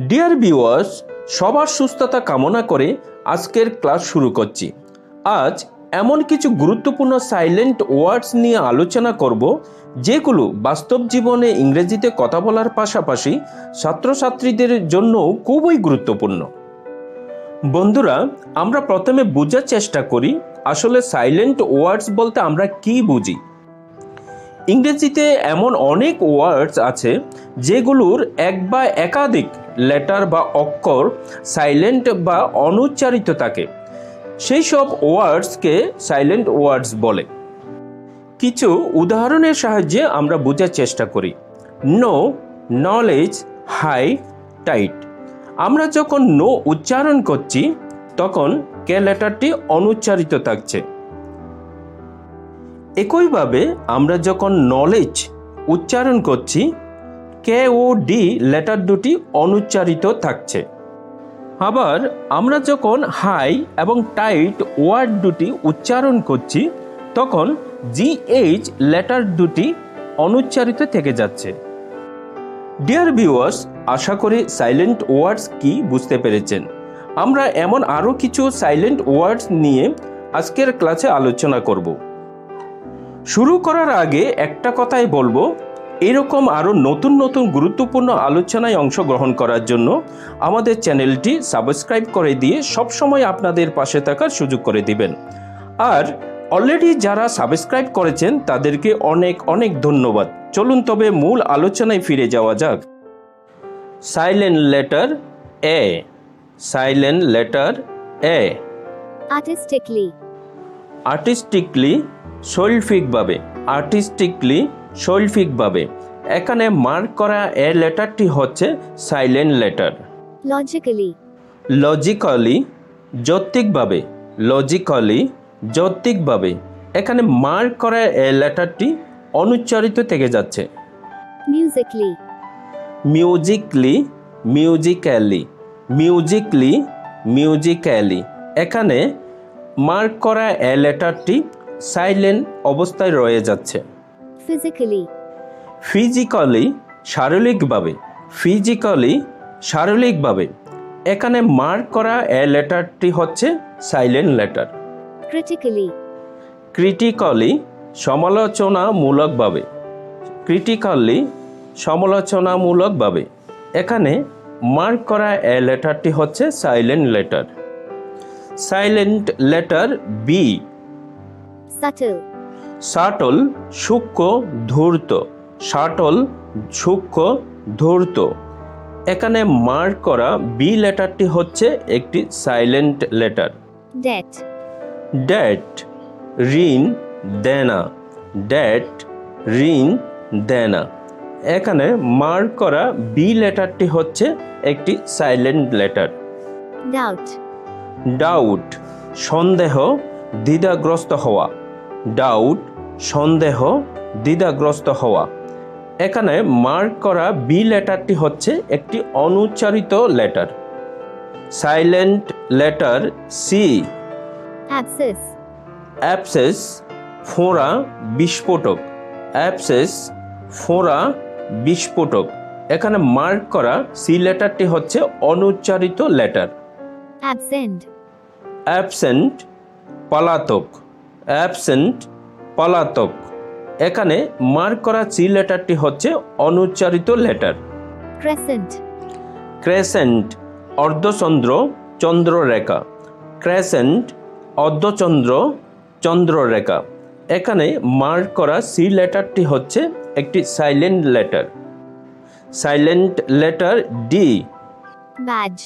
Dear viewers, সবার সুস্থতা কামনা করে আজকের ক্লাস শুরু করছি। আজ এমন কিছু গুরুত্বপূর্ণ সাইলেন্ট ওয়ার্ডস নিয়ে আলোচনা করব যেগুলো বাস্তব জীবনে ইংরেজিতে কথা বলার পাশাপাশি ছাত্রছাত্রীদের জন্য খুবই গুরুত্বপূর্ণ। বন্ধুরা, আমরা প্রথমে বোঝার চেষ্টা করি আসলে সাইলেন্ট ওয়ার্ডস বলতে আমরা কি বুঝি। ইংরেজিতে এমন অনেক ওয়ার্ডস আছে যেগুলোর এক বা একাধিক লেটার বা অক্ষর সাইলেন্ট বা অনুচ্চারিত থাকে। সেই সব ওয়ার্ডসকে সাইলেন্ট ওয়ার্ডস বলে। কিছু উদাহরণের সাহায্যে আমরা বোঝার চেষ্টা করি। Know, knowledge, high, tight. আমরা যখন নো উচ্চারণ করছি তখন কে লেটারটি অনুচ্চারিত থাকছে। একইভাবে আমরা যখন নলেজ উচ্চারণ করছি কে ও ডি লেটার দুটি অনুচ্চারিত থাকছে। আবার আমরা যখন হাই এবং টাইট ওয়ার্ড দুটি উচ্চারণ করছি তখন জিএইচ লেটার দুটি অনুচ্চারিত থেকে যাচ্ছে। ডিয়ার ভিউয়ার্স, আশা করি সাইলেন্ট ওয়ার্ডস কি বুঝতে পেরেছেন। আমরা এমন আরও কিছু সাইলেন্ট ওয়ার্ডস নিয়ে আজকের ক্লাসে আলোচনা করব। শুরু করার আগে একটা কথাই বলবো, এরকম আরও নতুন নতুন গুরুত্বপূর্ণ আলোচনায় অংশগ্রহণ করার জন্য আমাদের চ্যানেলটি সাবস্ক্রাইব করে দিয়ে সবসময় আপনাদের পাশে থাকার সুযোগ করে দিবেন। আর অলরেডি যারা সাবস্ক্রাইব করেছেন তাদেরকে অনেক অনেক ধন্যবাদ। চলুন তবে মূল আলোচনায় ফিরে যাওয়া যাক। Silent letter A. Silent letter A. Artistically. Artistically, শৈল্পিকভাবে। আর্টিস্টিকলি, শৈল্পিকভাবে। এখানে মার্ক করা এ লেটারটি হচ্ছে সাইলেন্ট লেটার। Logically. লজিক্যালি, যৌক্তিকভাবে। লজিক্যালি, যৌক্তিকভাবে। এখানে মার্ক করা এ লেটারটি অনুচ্চারিত থেকে যাচ্ছে। Musically. Musically, musically. Musically, musically. এখানে মার্ক করা এ লেটারটি সাইলেন্ট অবস্থায় রয়ে যাচ্ছে। Physically. ফিজিক্যালি, শারীরিকভাবে। ফিজিক্যালি, শারীরিকভাবে। এখানে মার্ক করা এ লেটারটি হচ্ছে সাইলেন্ট লেটার। Critically. ক্রিটিক্যালি, সমালোচনামূলকভাবে। ক্রিটিক্যালি, সমালোচনামূলকভাবে। এখানে মার্ক করা এ লেটারটি হচ্ছে silent letter. Silent letter B. Subtle. Subtle, সূক্ষ্ম, ধূর্ত। শাটল, সূক্ষ্ম, ধূর্ত। এখানে মার্ক করা বি লেটারটি হচ্ছে একটি সাইলেন্ট লেটার। Debt. ডেট, ঋণ, দেনা। ডেট, ঋণ, দেনা। এখানে মার্ক করা বি লেটারটি হচ্ছে একটি সাইলেন্ট লেটার। Doubt. ডাউট, সন্দেহ, দ্বিধাগ্রস্ত হওয়া। ডাউট, সন্দেহ, দ্বিধাগ্রস্ত হওয়া। এখানে মার্ক করা বি লেটারটি হচ্ছে একটি অনুচ্চারিত letter. Silent letter C. Abscess. Abscess, ফোঁড়া, বিস্ফোটক। অ্যাবসেস, ফোঁড়া, বিস্ফোটক। এখানে মার্ক করা সি লেটারটি হচ্ছে অনুচ্চারিত লেটার। Absent. অ্যাবসেন্ট, পলাতক। অ্যাবসেন্ট, পলাতক। এখানে মার্ক করা সি লেটারটি হচ্ছে অনুচ্চারিত লেটার। Crescent. ক্রেসেন্ট, অর্ধচন্দ্র, চন্দ্ররেখা। ক্রেসেন্ট, অর্ধচন্দ্র, চন্দ্ররেখা। এখানে মার্ক করা সি লেটারটি হচ্ছে একটি silent letter. Silent letter D. Badge.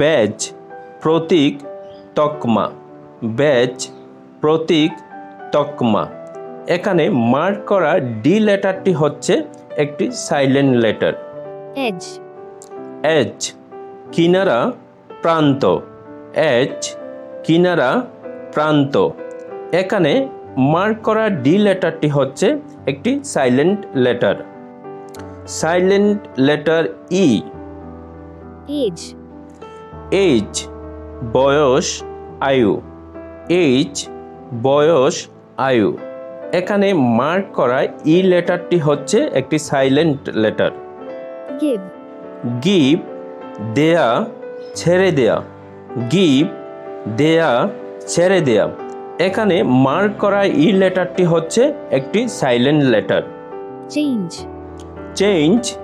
Badge, প্রতীক, তকমা। ব্যাজ, প্রতীক, তকমা। এখানে মার্ক করা ডি লেটারটি হচ্ছে একটি সাইলেন্ট লেটার। Edge. এজ, কিনারা, প্রান্ত। এজ, কিনারা, প্রান্ত। এখানে মার্ক করা ডি লেটারটি হচ্ছে একটি silent letter. Silent letter E. Age. Age, বয়স, আয়ু। এজ, বয়স, আয়ু। এখানে মার্ক করা ই লেটারটি হচ্ছে একটি সাইলেন্ট লেটার। Give. গিভ, দেয়া, ছেড়ে দেয়া। গিভ, দেয়া, ছেড়ে দেয়া। এখানে মার্ক করা ই লেটারটি হচ্ছে একটি সাইলেন্ট লেটার। চেঞ্জ, চেঞ্জ,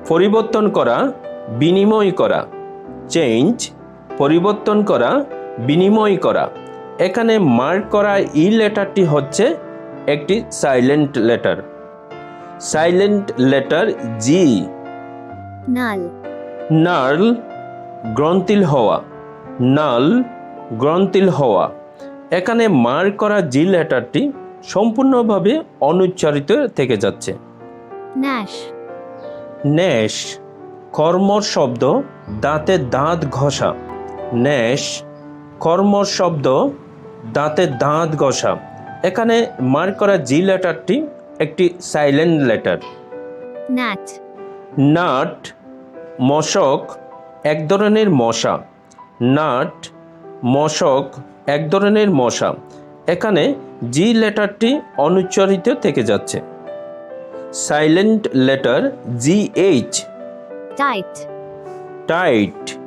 পরিবর্তন করা, বিনিময় করা। চেঞ্জ, পরিবর্তন করা, বিনিময় করা। এখানে মার্ক করা ই লেটারটি হচ্ছে একটি সাইলেন্ট লেটার। সাইলেন্ট লেটার জি। নাল, নার্ল, গ্রন্থিল হওয়া। নাল, গ্রন্থিল হওয়া। এখানে মার্ক করা জি লেটারটি সম্পূর্ণভাবে অনুচ্চারিত থেকে যাচ্ছে। ন্যাশ, ন্যাশ, কর্মর শব্দ, দাঁতে দাঁত ঘষা। ন্যাশ, কর্মর শব্দ, দাঁতে দাঁত ঘষা। এখানে মার্ক করা জি লেটারটি একটি সাইলেন্ট লেটার। ন্যাট, নাট, মশক, এক ধরনের মশা। নাট, মশক, এক ধরনের মশা। এখানে জি লেটারটি অনুচ্চারিত থেকে যাচ্ছে। Silent letter G H. Tight, tight,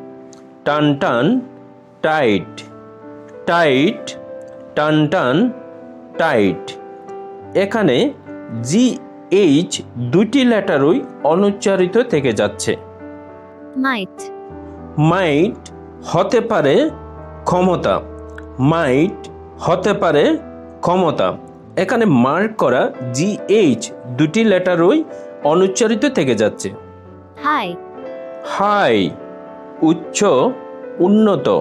টান টান, টাইট। টাইট, টান টান, টাইট। এখানে জি এইচ দুটি লেটারই অনুচ্চারিত থেকে যাচ্ছে। মাইট, মাইট, হতে পারে, ক্ষমতা। মাইট, হতে পারে, ক্ষমতা। এখানে মার্ক করা জি এইচ দুটি লেটারই অনুচ্চারিত থেকে যাচ্ছে। হাই, হাই, উচ্চ, উন্নত।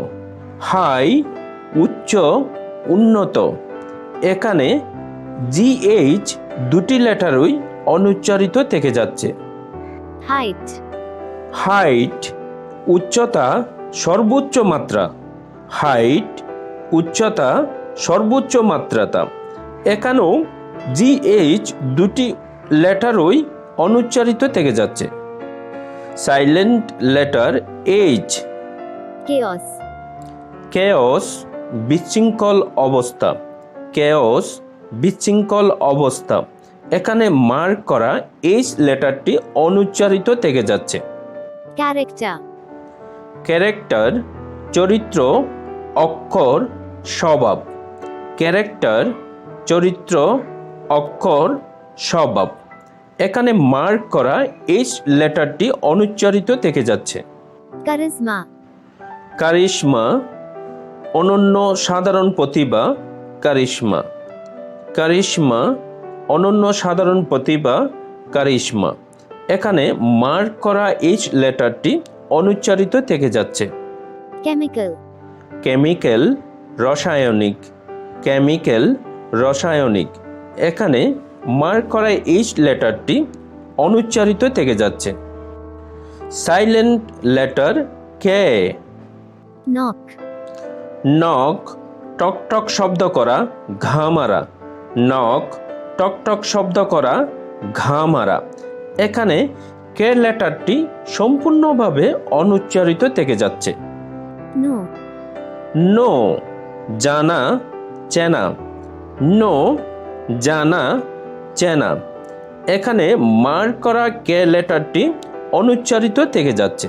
হাই, উচ্চ, উন্নত। এখানে জি এইচ দুটি লেটারই অনুচ্চারিত থেকে যাচ্ছে। হাইট, হাইট, উচ্চতা, সর্বোচ্চ মাত্রা। হাইট, উচ্চতা, সর্বোচ্চ মাত্রাতা। এখানেও জি এইচ দুটি লেটারই অনুচ্চারিত থেকে যাচ্ছে। Silent letter H. Chaos, chaos, বিশৃঙ্খল অবস্থা। কেওস, বিশৃঙ্খল অবস্থা। এখানে মার্ক করা এইচ লেটারটি অনুচ্চারিত থেকে যাচ্ছে। ক্যারেক্টার, ক্যারেক্টার, চরিত্র, অক্ষর, স্বভাব। ক্যারেক্টার, চরিত্র, অক্ষর, স্বভাব। এখানে মার্ক করা এইচ লেটারটি অনুচ্চারিত থেকে যাচ্ছে। কারিজমা, কারিশমা, অনন্য সাধারণ প্রতিভা। কারিশমা, কারিশমা, অনন্য সাধারণ প্রতিভা। কারিশমা। এখানে মার্ক করা এইচ লেটারটি অনুচ্চারিত থেকে যাচ্ছে। কেমিক্যাল, কেমিক্যাল, রাসায়নিক। কেমিক্যাল, রাসায়নিক। এখানে মার্ক করা এইচ লেটারটি অনুচ্চারিত থেকে যাচ্ছে। সাইলেন্ট লেটার কে। নক, নক, টক টক শব্দ করা, ঘা মারা। নক, টক টক শব্দ করা, ঘা মারা। এখানে কে লেটারটি সম্পূর্ণভাবে অনুচ্চারিত থেকে যাচ্ছে। নো, নো, জানা, চেনা। নো, জানা, চেনা। এখানে মার্ক করা কে লেটারটি অনুচ্চারিত থেকে যাচ্ছে।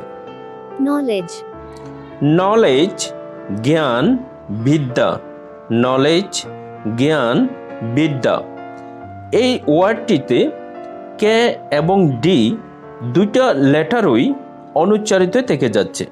নলেজ, নলেজ, জ্ঞান, বিদ্যা। নলেজ, জ্ঞান, বিদ্যা। এই ওয়ার্ডটিতে কে এবং ডি দুইটা লেটারই অনুচ্চারিত থেকে যাচ্ছে।